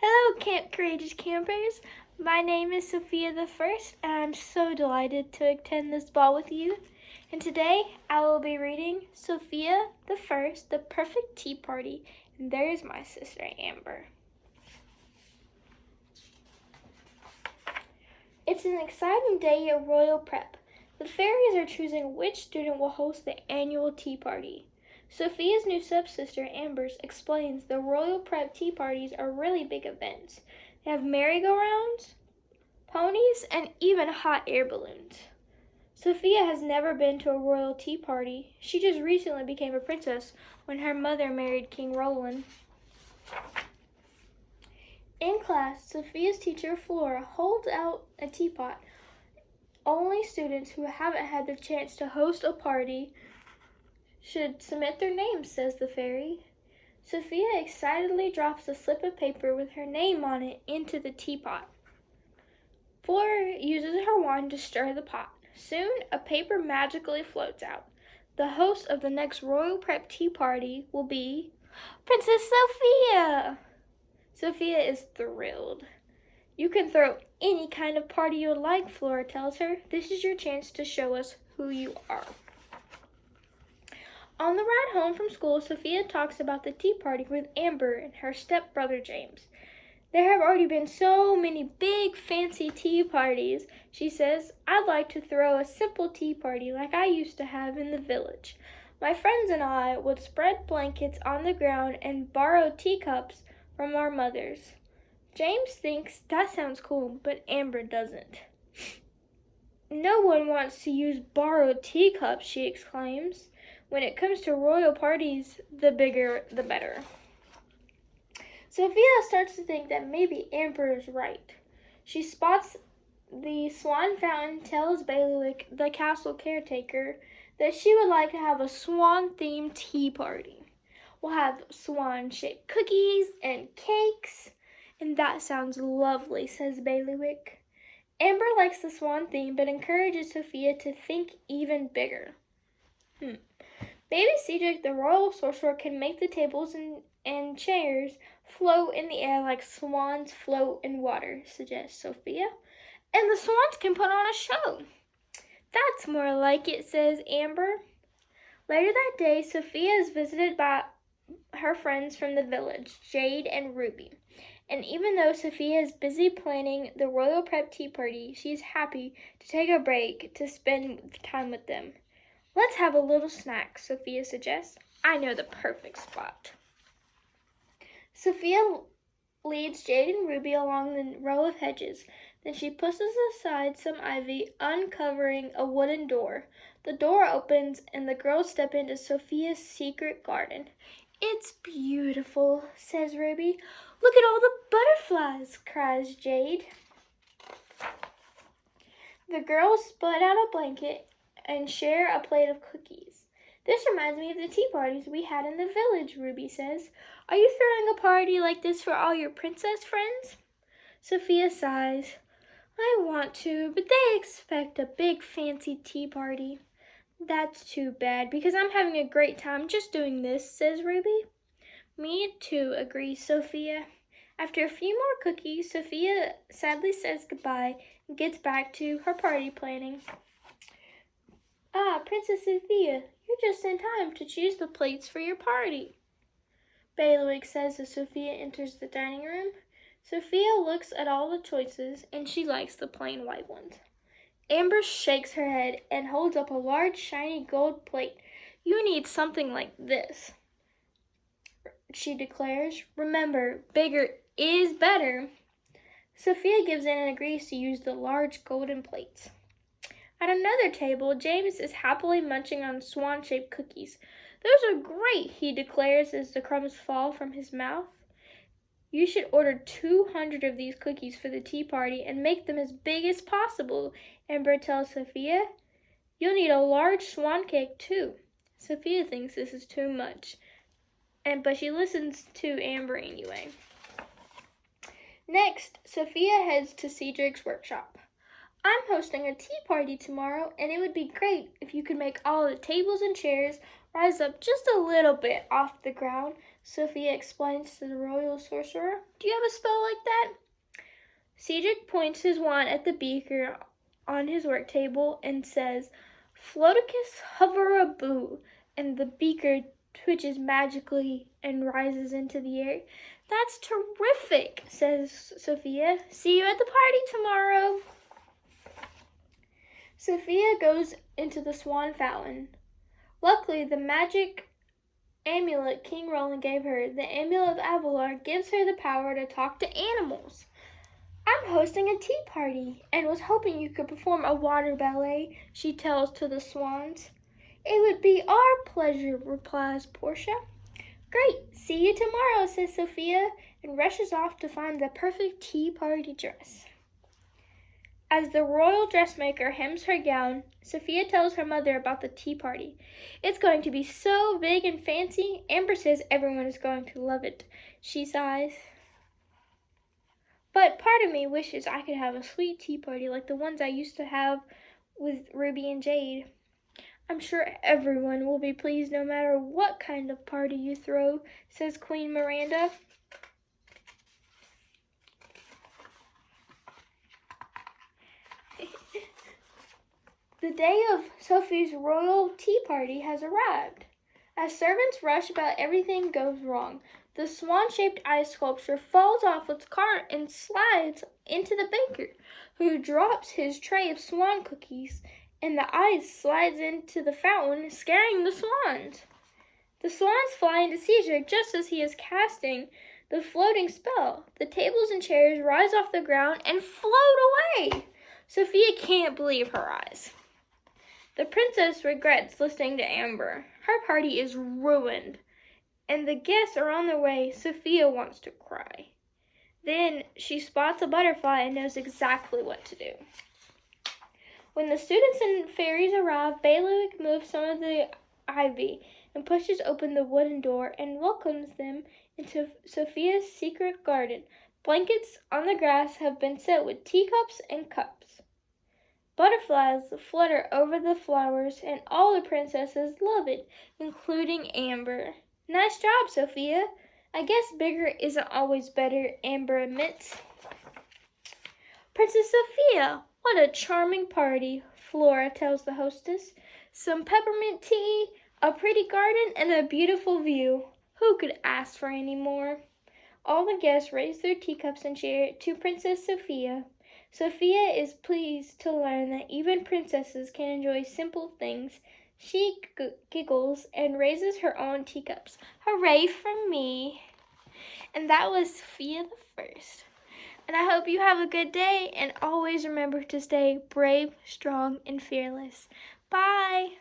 Hello, Courageous Campers. My name is Sophia the First, and I'm so delighted to attend this ball with you. And today I will be reading Sophia the First, The Perfect Tea Party, and there's my sister Amber. It's an exciting day at Royal Prep. The fairies are choosing which student will host the annual tea party. Sophia's new stepsister, Amber, explains the Royal Prep tea parties are really big events. They have merry-go-rounds, ponies, and even hot air balloons. Sophia has never been to a royal tea party. She just recently became a princess when her mother married King Roland. In class, Sophia's teacher, Flora, holds out a teapot. Only students who haven't had the chance to host a party should submit their names, says the fairy. Sophia excitedly drops a slip of paper with her name on it into the teapot. Flora uses her wand to stir the pot. Soon, a paper magically floats out. The host of the next Royal Prep tea party will be Princess Sophia! Sophia is thrilled. You can throw any kind of party you would like, Flora tells her. This is your chance to show us who you are. On the ride home from school, Sophia talks about the tea party with Amber and her stepbrother James. There have already been so many big fancy tea parties, she says. I'd like to throw a simple tea party like I used to have in the village. My friends and I would spread blankets on the ground and borrow teacups from our mothers. James thinks that sounds cool, but Amber doesn't. No one wants to use borrowed teacups, she exclaims. When it comes to royal parties, the bigger the better. Sophia starts to think that maybe Amber is right. She spots the swan fountain, tells Bailiwick, the castle caretaker, that she would like to have a swan-themed tea party. We'll have swan-shaped cookies and cakes, and that sounds lovely, says Bailiwick. Amber likes the swan theme, but encourages Sophia to think even bigger. Baby Cedric, the royal sorcerer, can make the tables and chairs float in the air like swans float in water, suggests Sophia. And the swans can put on a show. That's more like it, says Amber. Later that day, Sophia is visited by her friends from the village, Jade and Ruby. And even though Sophia is busy planning the Royal Prep tea party, she's happy to take a break to spend time with them. Let's have a little snack, Sophia suggests. I know the perfect spot. Sophia leads Jade and Ruby along the row of hedges. Then she pushes aside some ivy, uncovering a wooden door. The door opens and the girls step into Sophia's secret garden. It's beautiful, says Ruby. Look at all the butterflies, cries Jade. The girls spread out a blanket and share a plate of cookies. This reminds me of the tea parties we had in the village, Ruby says. Are you throwing a party like this for all your princess friends? Sophia sighs. I want to, but they expect a big fancy tea party. That's too bad, because I'm having a great time just doing this, says Ruby. Me too, agrees Sophia. After a few more cookies, Sophia sadly says goodbye and gets back to her party planning. Ah, Princess Sophia, you're just in time to choose the plates for your party, Bailiwick says as Sophia enters the dining room. Sophia looks at all the choices, and she likes the plain white ones. Amber shakes her head and holds up a large, shiny gold plate. You need something like this, she declares. Remember, bigger is better. Sophia gives in and agrees to use the large golden plates. At another table, James is happily munching on swan-shaped cookies. Those are great, he declares as the crumbs fall from his mouth. You should order 200 of these cookies for the tea party and make them as big as possible, Amber tells Sophia. You'll need a large swan cake, too. Sophia thinks this is too much, but she listens to Amber anyway. Next, Sophia heads to Cedric's workshop. I'm hosting a tea party tomorrow, and it would be great if you could make all the tables and chairs rise up just a little bit off the ground Sophia explains to the royal sorcerer. Do you have a spell like that? Cedric points his wand at the beaker on his work table and says, Floticus hoveraboo, and the beaker twitches magically and rises into the air. That's terrific, says Sophia. See you at the party tomorrow. Sophia goes into the swan fountain. Luckily, the magic amulet King Roland gave her, the Amulet of Avalor, gives her the power to talk to animals. I'm hosting a tea party and was hoping you could perform a water ballet, she tells to the swans. It would be our pleasure, replies Portia. Great, see you tomorrow, says Sophia, and rushes off to find the perfect tea party dress. As the royal dressmaker hems her gown, Sophia tells her mother about the tea party. It's going to be so big and fancy. Amber says everyone is going to love it. She sighs. But part of me wishes I could have a sweet tea party like the ones I used to have with Ruby and Jade. I'm sure everyone will be pleased no matter what kind of party you throw, says Queen Miranda. The day of Sophie's royal tea party has arrived. As servants rush about, everything goes wrong. The swan-shaped ice sculpture falls off its cart and slides into the baker, who drops his tray of swan cookies, and the ice slides into the fountain, scaring the swans. The swans fly into Cedric just as he is casting the floating spell. The tables and chairs rise off the ground and float away. Sophia can't believe her eyes. The princess regrets listening to Amber. Her party is ruined, and the guests are on their way. Sophia wants to cry. Then she spots a butterfly and knows exactly what to do. When the students and fairies arrive, Bailiwick moves some of the ivy and pushes open the wooden door and welcomes them into Sophia's secret garden. Blankets on the grass have been set with teacups and cups. Butterflies flutter over the flowers, and all the princesses love it, including Amber. Nice job, Sophia. I guess bigger isn't always better, Amber admits. Princess Sophia, what a charming party, Flora tells the hostess. Some peppermint tea, a pretty garden, and a beautiful view. Who could ask for any more? All the guests raise their teacups and cheer to Princess Sophia. Sophia is pleased to learn that even princesses can enjoy simple things. She giggles and raises her own teacups. Hooray for me! And that was Sophia the First. And I hope you have a good day, and always remember to stay brave, strong, and fearless. Bye!